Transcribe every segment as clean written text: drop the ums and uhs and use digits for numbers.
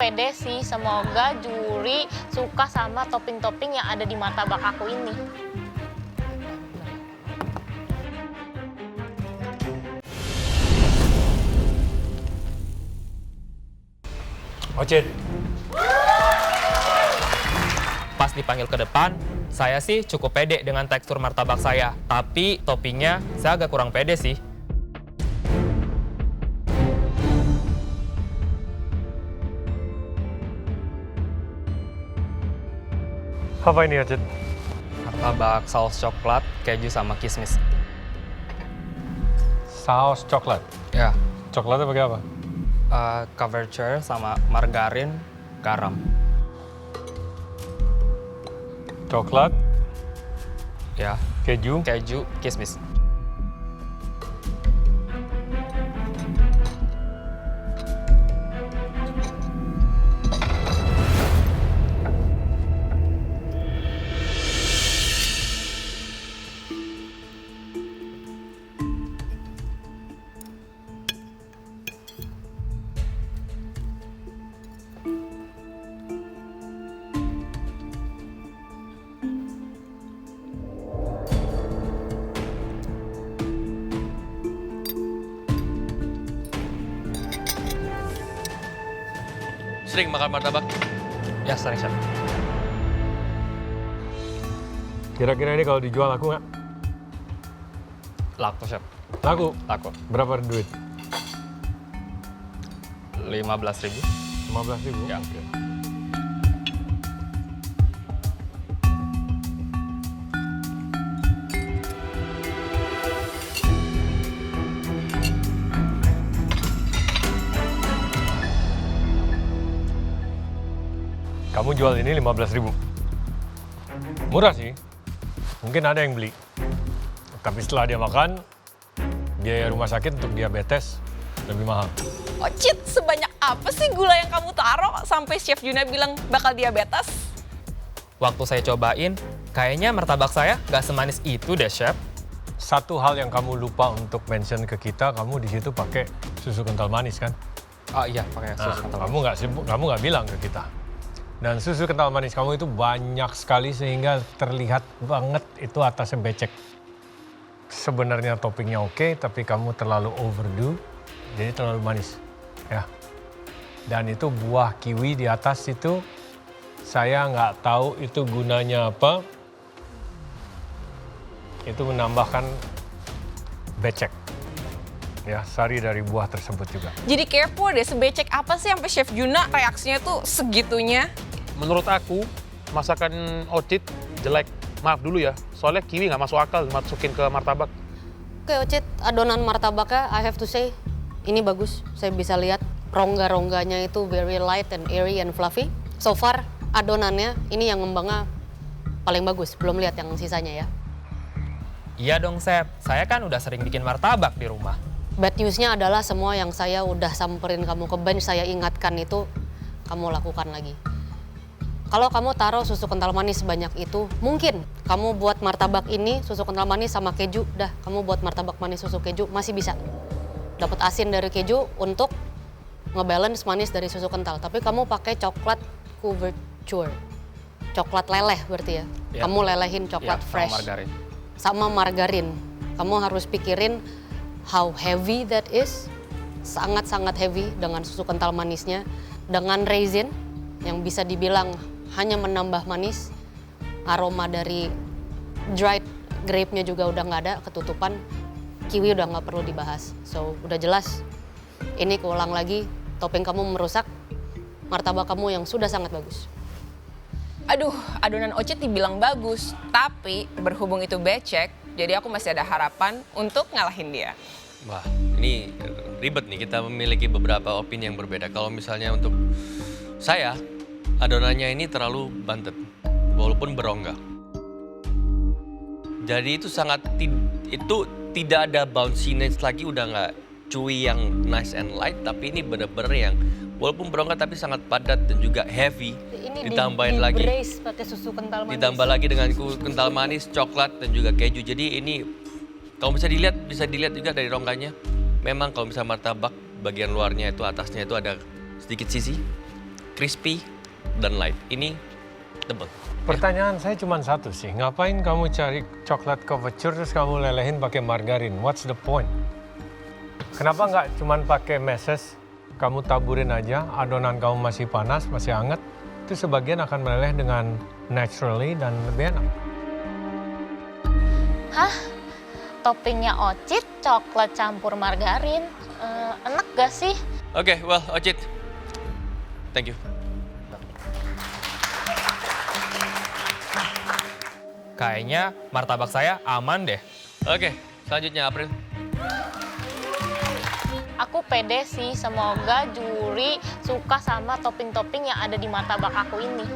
pede sih. Semoga juri suka sama topping-topping yang ada di martabak aku ini. Ocit. Pas dipanggil ke depan, saya sih cukup pede dengan tekstur martabak saya. Tapi toppingnya saya agak kurang pede sih. Apa ini Ocit? Martabak saus coklat, keju sama kismis. Saus coklat. Ya, Coklatnya pakai apa? couverture sama margarin, garam. Coklat, Ya, keju. keju, kismis. Sering makan martabak? Ya, sering chef. Kira-kira ini kalau dijual laku nggak? Laku chef, Laku. laku. Berapa duit? 15.000. 15.000? Ya. Oke. Kamu jual ini 15.000. Murah sih. Mungkin ada yang beli. Tapi setelah dia makan, biaya rumah sakit untuk diabetes lebih mahal. Ocit, sebanyak apa sih gula yang kamu taruh sampai Chef Juna bilang bakal diabetes? Waktu saya cobain, kayaknya martabak saya nggak semanis itu deh, chef. Satu hal yang kamu lupa untuk mention ke kita, kamu di situ pakai susu kental manis kan? Oh iya, pakai susu kental. Kamu nggak bilang ke kita. Dan susu kental manis kamu itu banyak sekali sehingga terlihat banget itu atasnya becek. Sebenarnya toppingnya oke, tapi kamu terlalu overdo, jadi terlalu manis. Ya. Dan itu buah kiwi di atas itu, saya nggak tahu itu gunanya apa. Itu menambahkan becek. Ya, sari dari buah tersebut juga. Jadi kepo deh, sebecek apa sih sampai Chef Juna reaksinya tuh segitunya? Menurut aku, masakan Ocit jelek. Maaf dulu ya, soalnya kiwi nggak masuk akal masukin ke martabak. Oke, Ocit, adonan martabaknya I have to say ini bagus. Saya bisa lihat rongga-rongganya itu very light and airy and fluffy. So far adonannya ini yang ngembangnya paling bagus. Belum lihat yang sisanya ya. Iya dong, chef. Saya kan udah sering bikin martabak di rumah. Bad news-nya adalah semua yang saya udah samperin kamu ke bench, saya ingatkan itu kamu lakukan lagi. Kalau kamu taruh susu kental manis sebanyak itu, mungkin kamu buat martabak ini susu kental manis sama keju, dah kamu buat martabak manis susu keju masih bisa. Dapat asin dari keju untuk ngebalance manis dari susu kental. Tapi kamu pakai coklat couverture, coklat leleh berarti ya. Ya. Kamu lelehin coklat Ya, fresh sama margarin. sama margarin. Kamu harus pikirin how heavy that is, sangat-sangat heavy dengan susu kental manisnya, dengan raisin yang bisa dibilang hanya menambah manis, aroma dari dried grape-nya juga udah nggak ada, ketutupan, kiwi udah nggak perlu dibahas. So udah jelas, ini keulang lagi, topping kamu merusak martabak kamu yang sudah sangat bagus. Aduh, adonan Ocit dibilang bagus, tapi berhubung itu becek, jadi aku masih ada harapan untuk ngalahin dia. Wah, ini ribet nih, kita memiliki beberapa opini yang berbeda. Kalau misalnya untuk saya, adonannya ini terlalu bantet, walaupun berongga. Jadi itu tidak ada bounciness lagi, udah nggak chewy yang nice and light, tapi ini bener-bener yang walaupun berongga tapi sangat padat dan juga heavy. Ini Ditambahin di lagi, brace pakai susu kental manis. ditambah lagi dengan kental manis, coklat dan juga keju. Jadi ini kalau bisa dilihat juga dari rongganya. Memang kalau misalnya martabak bagian luarnya itu atasnya itu ada sedikit sisi. crispy dan light. Ini tebal. Pertanyaan saya cuma satu sih, ngapain kamu cari coklat couverture terus kamu lelehin pakai margarin? What's the point? Kenapa nggak cuma pakai meses, kamu taburin aja, adonan kamu masih panas, masih hangat, itu sebagian akan meleleh dengan naturally dan lebih enak. Hah? Toppingnya Ocit, coklat campur margarin. Enak gak sih? Oke, well, Ocit. Thank you. Kayaknya martabak saya aman deh. Oke, selanjutnya April. Aku pede sih, semoga juri suka sama topping-topping yang ada di martabak aku ini.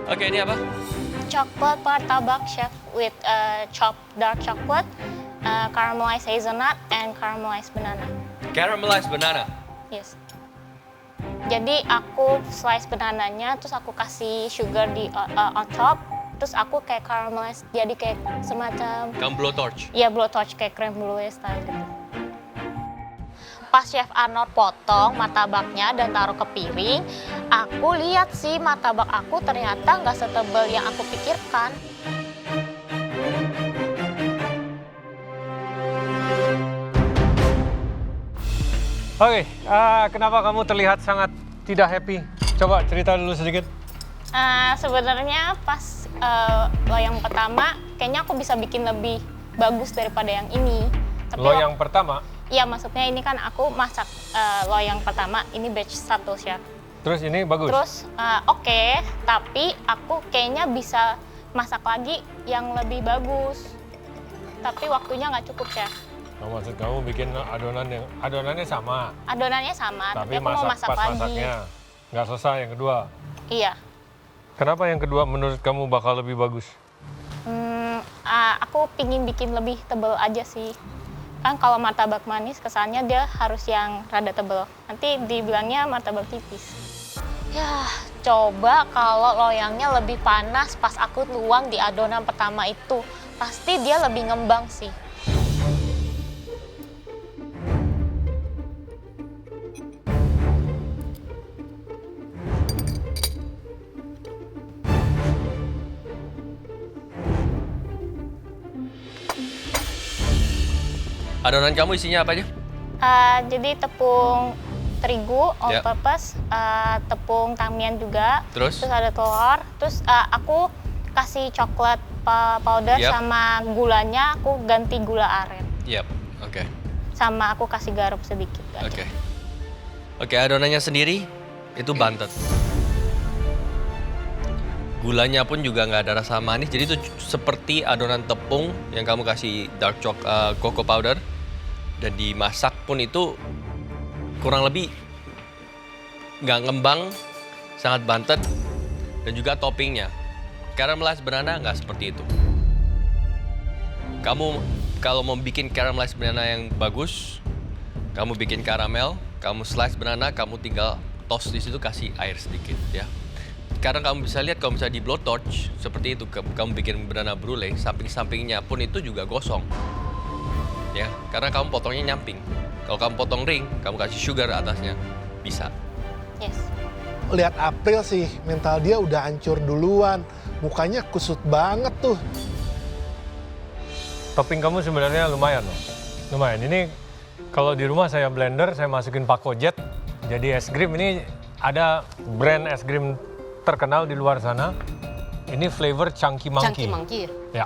Oke, ini apa? Chocolate martabak chef with chopped dark chocolate, caramelized hazelnut, and caramelized banana. Caramelized banana. Yes. Jadi aku slice banananya, terus aku kasih sugar di on top, terus aku kayak caramelize, jadi kayak semacam Kamu blowtorch. ya blowtorch kayak creme brulee style gitu. Pas Chef Arnold potong martabaknya dan taruh ke piring, aku lihat sih martabak aku ternyata nggak setebal yang aku pikirkan. Oke, kenapa kamu terlihat sangat tidak happy? Coba cerita dulu sedikit. Sebenarnya pas loyang pertama, kayaknya aku bisa bikin lebih bagus daripada yang ini. Loyang pertama, Iya, maksudnya ini kan aku masak loyang pertama, ini batch 1 Chef. terus ini bagus? Terus oke, tapi aku kayaknya bisa masak lagi yang lebih bagus. Tapi waktunya nggak cukup Chef. Oh, maksud kamu bikin adonannya sama, Adonannya sama, tapi aku mau masak pas lagi. masaknya nggak selesai yang kedua. Iya. Kenapa yang kedua menurut kamu bakal lebih bagus? Aku pingin bikin lebih tebal aja sih. Kan kalau martabak manis kesannya dia harus yang rada tebal. Nanti dibilangnya martabak tipis. Ya, coba kalau loyangnya lebih panas pas aku tuang di adonan pertama itu. Pasti dia lebih ngembang sih. Adonan kamu isinya apa aja? Jadi tepung terigu all Ya. purpose, tepung tamian juga, Terus? ada telur, terus aku kasih coklat powder Yap. sama gulanya aku ganti gula aren, Yap, oke. sama aku kasih garam sedikit aja. Oke. Oke, adonannya sendiri itu bantet. Gulanya pun juga nggak ada rasa manis, jadi itu seperti adonan tepung yang kamu kasih dark cocoa powder dan dimasak pun itu kurang lebih nggak ngembang, sangat bantet, dan juga toppingnya. Caramelized banana nggak seperti itu. Kamu kalau mau bikin caramelized banana yang bagus, kamu bikin karamel, kamu slice banana, kamu tinggal toast di situ, kasih air sedikit ya. Sekarang kamu bisa lihat kalau misalnya di blowtorch seperti itu, kamu bikin banana brulee, samping-sampingnya pun itu juga gosong. Ya, karena kamu potongnya nyamping. Kalau kamu potong ring, kamu kasih sugar atasnya, bisa. Yes. Lihat April sih, mental dia udah hancur duluan. Mukanya kusut banget tuh. Topping kamu sebenarnya lumayan loh. Lumayan. Ini kalau di rumah saya blender, saya masukin Pacojet. Jadi es krim ini ada brand es krim terkenal di luar sana. Ini flavor Chunky Monkey. Chunky Monkey. Ya.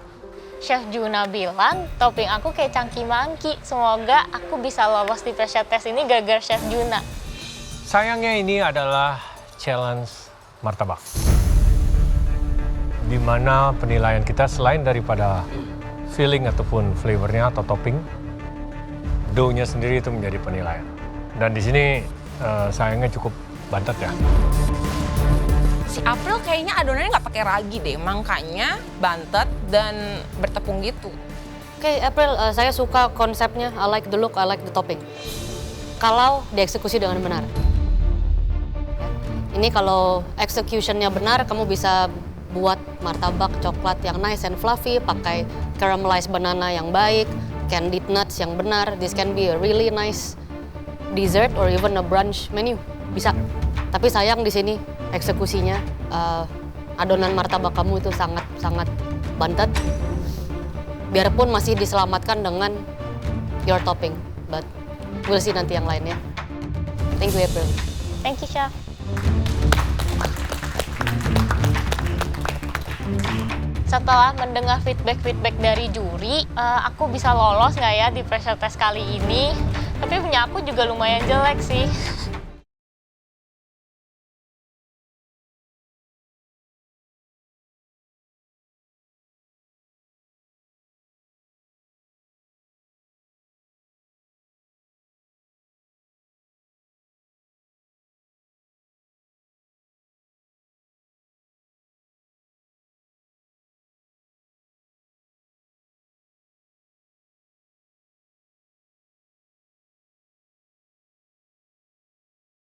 Chef Juna bilang topping aku kayak Chunky Monkey. Semoga aku bisa lolos di pressure test ini gara-gara Chef Juna. Sayangnya ini adalah challenge martabak. Di mana penilaian kita selain daripada filling ataupun flavornya atau topping, dough-nya sendiri itu menjadi penilaian. Dan di sini sayangnya cukup bantet ya. Si April kayaknya adonannya nggak pakai ragi deh, makanya bantet dan bertepung gitu. Oke, April, saya suka konsepnya. I like the look, I like the topping. Kalau dieksekusi dengan benar. Ini kalau executionnya benar, kamu bisa buat martabak coklat yang nice and fluffy, pakai caramelized banana yang baik, candied nuts yang benar. This can be a really nice dessert or even a brunch menu. Bisa. Tapi sayang di sini eksekusinya adonan martabak kamu itu sangat bantet. Biarpun masih diselamatkan dengan your topping, but we'll see nanti yang lainnya. Thank you, April. Thank you, Chef. Setelah mendengar feedback dari juri, aku bisa lolos nggak ya di pressure test kali ini? Tapi punya aku juga lumayan jelek sih.